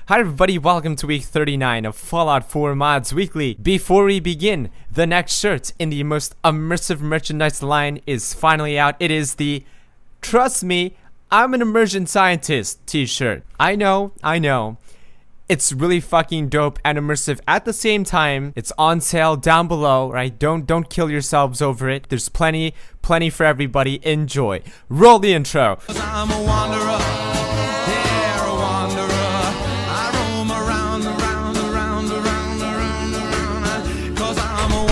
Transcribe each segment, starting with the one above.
Hi everybody, welcome to week 39 of Fallout 4 Mods Weekly. Before we begin, the next shirt in the most immersive merchandise line is finally out. It is the Trust Me, I'm an Immersion Scientist t-shirt. I know. It's really fucking dope and immersive at the same time. It's on sale down below, right? Don't kill yourselves over it. There's plenty for everybody. Enjoy. Roll the intro. I'm a wanderer, yeah, a wanderer. I roam around, 'cause I'm a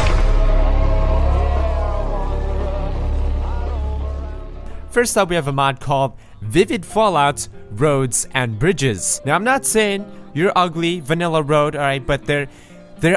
First up, we have a mod called Vivid Fallout Roads and Bridges. Now, I'm not saying you're ugly, vanilla road, alright, but there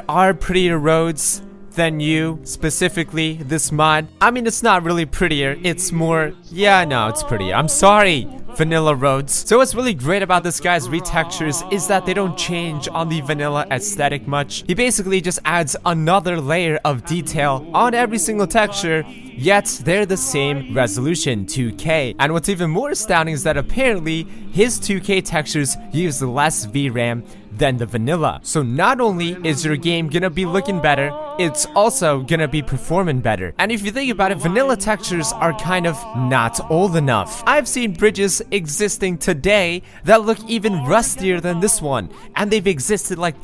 are prettier roads than you, specifically this mod. I mean, it's not really prettier, it's more, yeah, no, it's prettier. I'm sorry, vanilla roads. So what's really great about this guy's retextures is that they don't change on the vanilla aesthetic much. He basically just adds another layer of detail on every single texture, yet they're the same resolution, 2K. And what's even more astounding is that apparently his 2K textures use less VRAM than the vanilla. So not only is your game gonna be looking better, it's also gonna be performing better. And if you think about it, vanilla textures are kind of not old enough. I've seen bridges existing today that look even rustier than this one, and they've existed like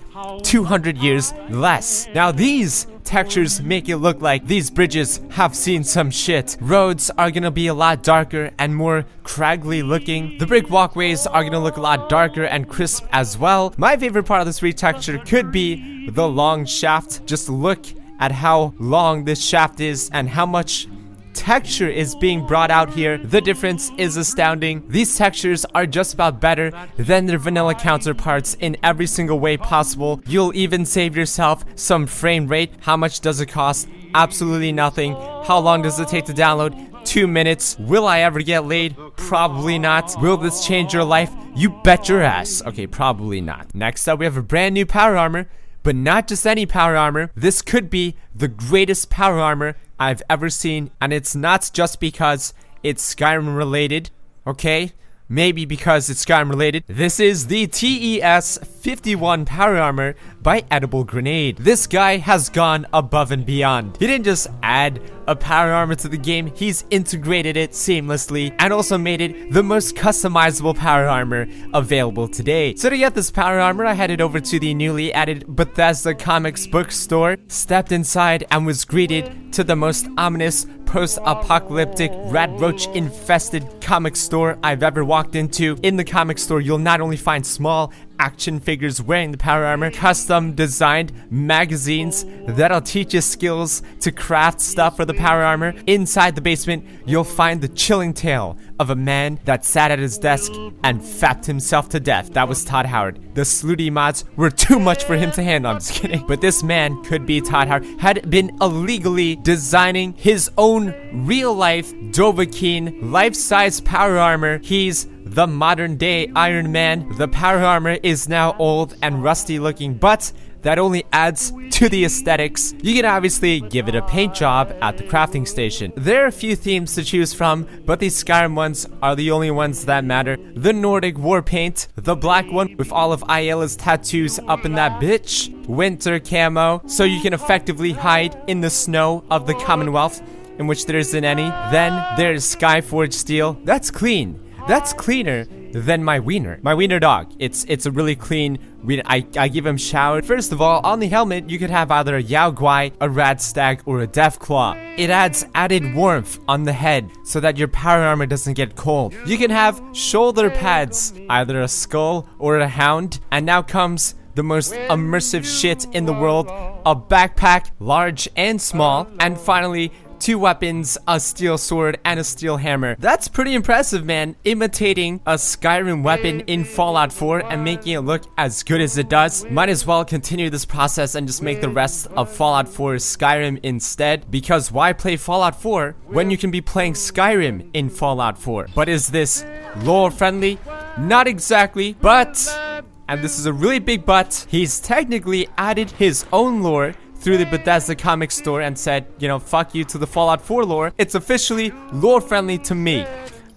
200 years less. Now these textures make it look like these bridges have seen some shit. Roads are gonna be a lot darker and more craggly looking. The brick walkways are gonna look a lot darker and crisp as well. My favorite part of this retexture could be the long shaft. Just look at how long this shaft is and how much texture is being brought out here. The difference is astounding. These textures are just about better than their vanilla counterparts in every single way possible. You'll even save yourself some frame rate. How much does it cost? Absolutely nothing. How long does it take to download? 2 minutes. Will I ever get laid? Probably not. Will this change your life? You bet your ass. Okay, probably not. Next up, we have a brand new power armor. But not just any power armor. This could be the greatest power armor I've ever seen, and it's not just because it's Skyrim related, okay? Maybe because it's Skyrim related. This is the TES-51 power armor by Edible Grenade. This guy has gone above and beyond. He didn't just add a power armor to the game, he's integrated it seamlessly and also made it the most customizable power armor available today. So to get this power armor, I headed over to the newly added Bethesda Comics bookstore, stepped inside and was greeted to the most ominous post-apocalyptic rat roach infested comic store I've ever walked into. In the comic store, you'll not only find small action figures wearing the power armor, custom designed magazines that'll teach you skills to craft stuff for the power armor. Inside the basement, you'll find the chilling tale of a man that sat at his desk and fapped himself to death. That was Todd Howard. The Slutty mods were too much for him to handle. I'm just kidding. But this man could be Todd Howard. Had been illegally designing his own real-life Dovahkiin life-size power armor. He's the modern day Iron Man. The power armor is now old and rusty looking, but that only adds to the aesthetics. You can obviously give it a paint job at the crafting station. There are a few themes to choose from, but these Skyrim ones are the only ones that matter. The Nordic war paint, the black one with all of Ayala's tattoos up in that bitch, winter camo, so you can effectively hide in the snow of the Commonwealth, in which there isn't any. Then there's Skyforged steel. That's clean. That's cleaner than my wiener. My wiener dog. It's a really clean wiener. I give him shower. First of all, on the helmet, you could have either a Yao Guai, a Rad Stag, or a Deathclaw. It adds added warmth on the head so that your power armor doesn't get cold. You can have shoulder pads, either a skull or a hound. And now comes the most immersive shit in the world, a backpack, large and small. And finally, 2 weapons, a steel sword and a steel hammer. That's pretty impressive, man. Imitating a Skyrim weapon in Fallout 4 and making it look as good as it does. Might as well continue this process and just make the rest of Fallout 4 Skyrim instead, because why play Fallout 4 when you can be playing Skyrim in Fallout 4? But is this lore friendly? Not exactly, but, and this is a really big but, he's technically added his own lore through the Bethesda Comics store and said, you know, fuck you to the Fallout 4 lore. It's officially lore friendly to me.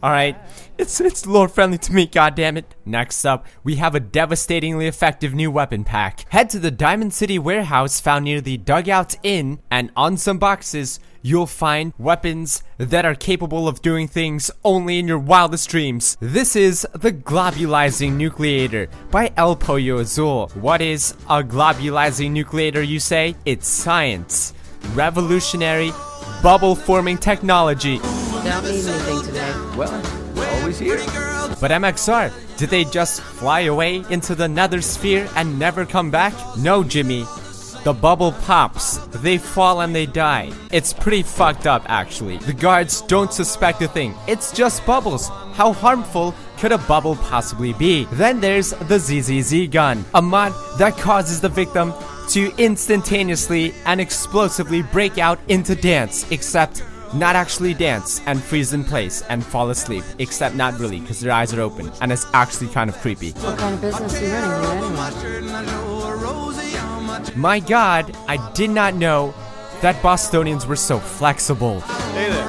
Alright, It's lore friendly to me, goddammit. Next up, we have a devastatingly effective new weapon pack. Head to the Diamond City warehouse found near the Dugout Inn, and on some boxes, you'll find weapons that are capable of doing things only in your wildest dreams. This is the Globulizing Nucleator by El Pollo Azul. What is a Globulizing Nucleator, you say? It's science. Revolutionary, bubble-forming technology. Don't need anything today. Well, always here. But MXR, did they just fly away into the nether sphere and never come back? No, Jimmy. The bubble pops, they fall and they die. It's pretty fucked up, actually. The guards don't suspect a thing. It's just bubbles. How harmful could a bubble possibly be? Then there's the ZZZ gun, a mod that causes the victim to instantaneously and explosively break out into dance, except not actually dance and freeze in place and fall asleep, except not really, because their eyes are open, and it's actually kind of creepy. What kind of business are you running here anyway? My god, I did not know that Bostonians were so flexible. Hey there.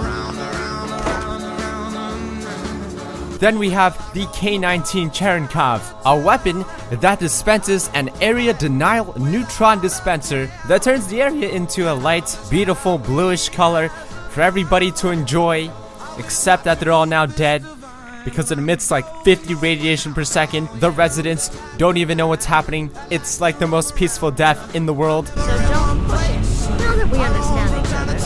Then we have the K-19 Cherenkov, a weapon that dispenses an area denial neutron dispenser that turns the area into a light, beautiful bluish color for everybody to enjoy, except that they're all now dead because it emits like 50 radiation per second. The residents don't even know what's happening. It's like the most peaceful death in the world. So don't push it. Now that we understand each other.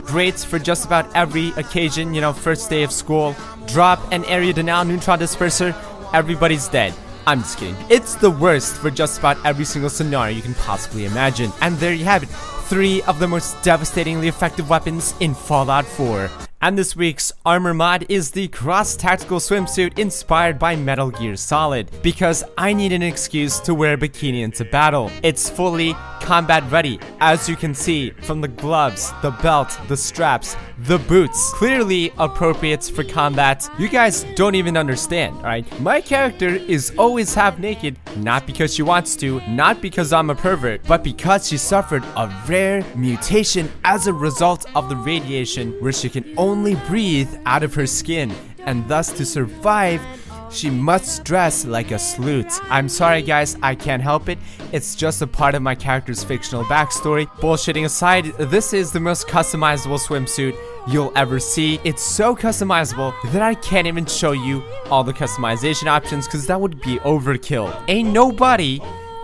Great for just about every occasion, you know, first day of school. Drop an area denial neutron disperser, everybody's dead. I'm just kidding. It's the worst for just about every single scenario you can possibly imagine. And there you have it. 3 of the most devastatingly effective weapons in Fallout 4. And this week's armor mod is the Cross Tactical Swimsuit inspired by Metal Gear Solid, because I need an excuse to wear a bikini into battle. It's fully combat ready, as you can see from the gloves, the belt, the straps, the boots. Clearly appropriate for combat. You guys don't even understand, alright? My character is always half naked, not because she wants to, not because I'm a pervert, but because she suffered a rare mutation as a result of the radiation where she can only breathe out of her skin, and thus to survive she must dress like a sleuth. I'm sorry guys, I can't help it. It's just a part of my character's fictional backstory. Bullshitting aside, this is the most customizable swimsuit you'll ever see. It's so customizable that I can't even show you all the customization options because that would be overkill. Ain't nobody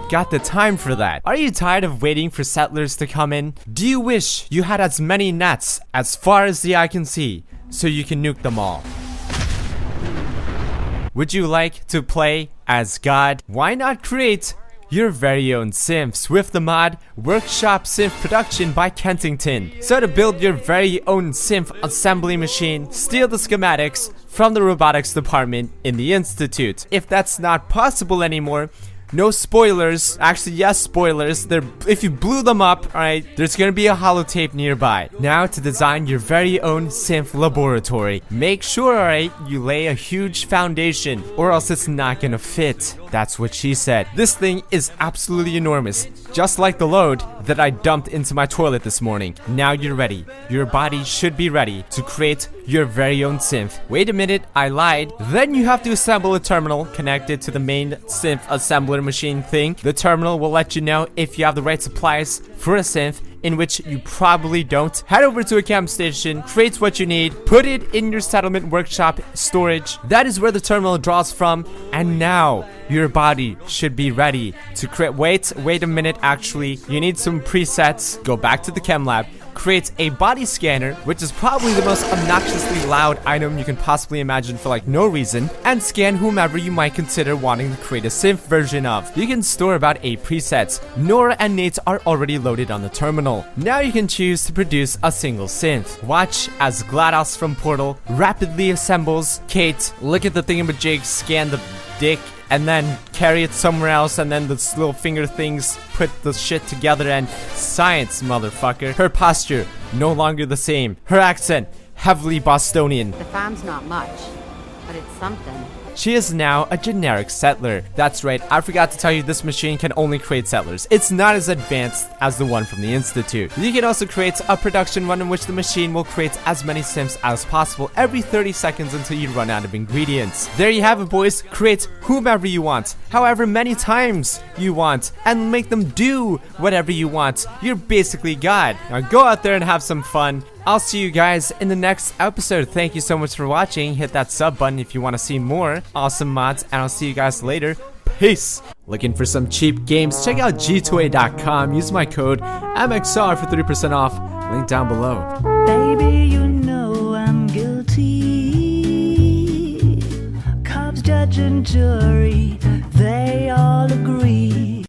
got the time for that. Are you tired of waiting for settlers to come in? Do you wish you had as many nets as far as the eye can see so you can nuke them all? Would you like to play as God? Why not create your very own synths with the mod Workshop Synth Production by Kentington? So to build your very own synth assembly machine, steal the schematics from the robotics department in the Institute. If that's not possible anymore, no spoilers. Actually, yes, spoilers. If you blew them up, alright, there's gonna be a holotape nearby. Now to design your very own synth laboratory. Make sure, alright, you lay a huge foundation or else it's not gonna fit. That's what she said. This thing is absolutely enormous, just like the load that I dumped into my toilet this morning. Now you're ready. Your body should be ready to create your very own synth. Wait a minute, I lied. Then you have to assemble a terminal connected to the main synth assembler machine thing. The terminal will let you know if you have the right supplies for a synth, in which you probably don't. Head over to a camp station, create what you need, put it in your settlement workshop storage. That is where the terminal draws from, and now your body should be ready to create. Wait a minute, actually, you need some presets. Go back to the chem lab, create a body scanner, which is probably the most obnoxiously loud item you can possibly imagine for like no reason, and scan whomever you might consider wanting to create a synth version of. You can store about 8 presets. Nora and Nate are already loaded on the terminal. Now you can choose to produce a single synth. Watch as GLaDOS from Portal rapidly assembles Kate. Look at the thingamajig, scan the dick, and then carry it somewhere else, and then the little finger things put the shit together, and science, motherfucker. Her posture, no longer the same. Her accent, heavily Bostonian. The farm's not much, but it's something. She is now a generic settler. That's right, I forgot to tell you this machine can only create settlers. It's not as advanced as the one from the Institute. You can also create a production run in which the machine will create as many sims as possible every 30 seconds until you run out of ingredients. There you have it, boys. Create whomever you want, however many times you want, and make them do whatever you want. You're basically God. Now go out there and have some fun. I'll see you guys in the next episode. Thank you so much for watching. Hit that sub button if you want to see more awesome mods, and I'll see you guys later. Peace. Looking for some cheap games? Check out g2a.com. Use my code MXR for 30% off. Link down below. Baby, you know I'm guilty. Cops, judge, and jury